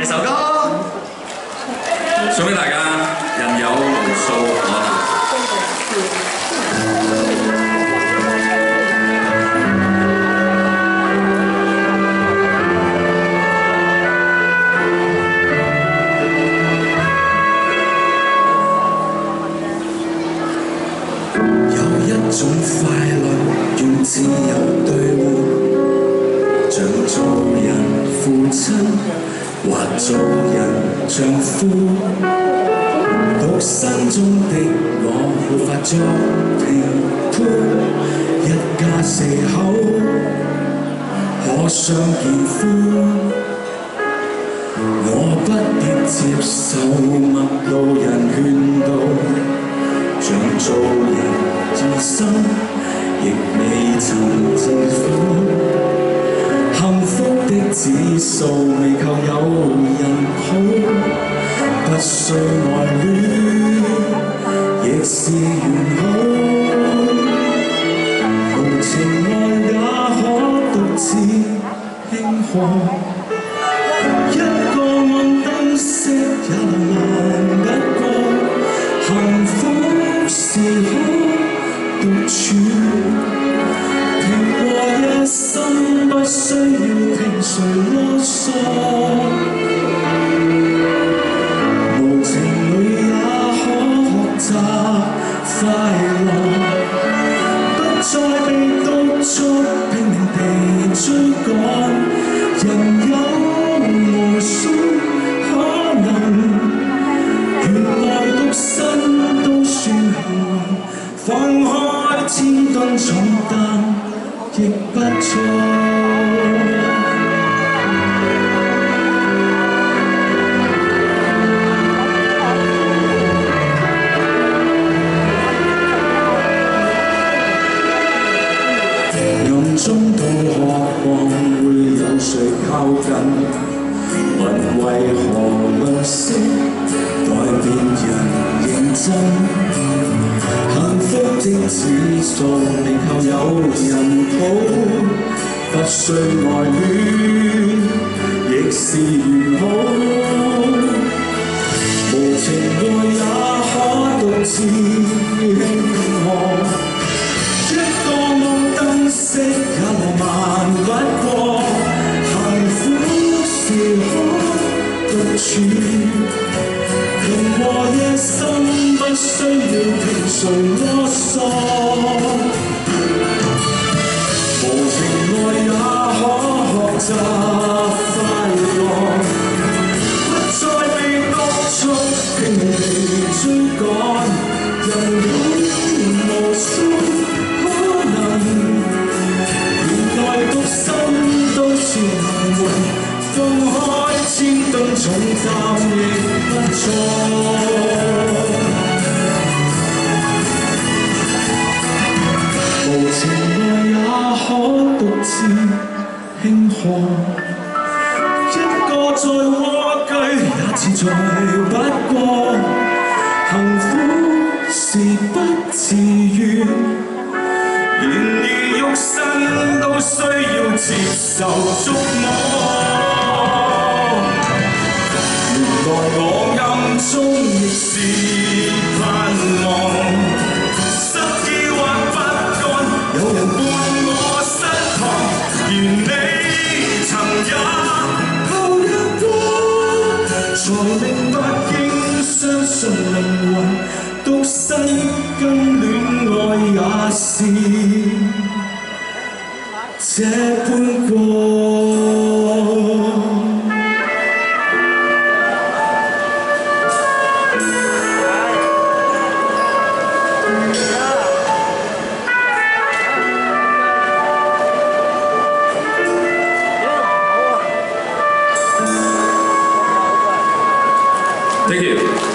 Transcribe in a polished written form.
呢首歌，送俾大家。人有無數可能。種快樂用自由兌換，像做人父親或做人丈夫。獨身中的我沒法作評判，一家四口可相見歡。我不必接受陌路人勸導，像做人自身亦未曾自苦，幸福的指數未求有人抱，不需愛戀，亦是完好。無情愛也可獨自輕看，一個按燈飾也浪漫不過，幸福時可獨處，平和夜深不需要聽誰囉嗦，無情侶也可學習快樂，不再被督促拼命地追趕。人有無數可能，原來獨身都算幸運，放開千噸重擔亦不錯。暗中都渴望會有誰靠近，問為何吝嗇待別人認真。幸福的指數未求有人抱，不需愛戀，亦是完好。無情愛也可獨自輕看，一個冇燈飾也浪漫不過，幸福時可獨處，平和夜深不需要聽誰囉嗦，無情愛也可學習快樂，不再被督促拼命地追趕。人有無數可能，原來獨身都算幸運，放開千噸重擔亦不錯。無情愛也可獨自輕看，一個在蝸居也自在不過，幸福是不自願，然而肉身都需要接受觸摸。原來我暗中亦是盼望，失意或不甘，有人伴我失堂，而你曾也後一過，才明白應相信靈魂，獨身跟戀愛也是這般過。Thank you.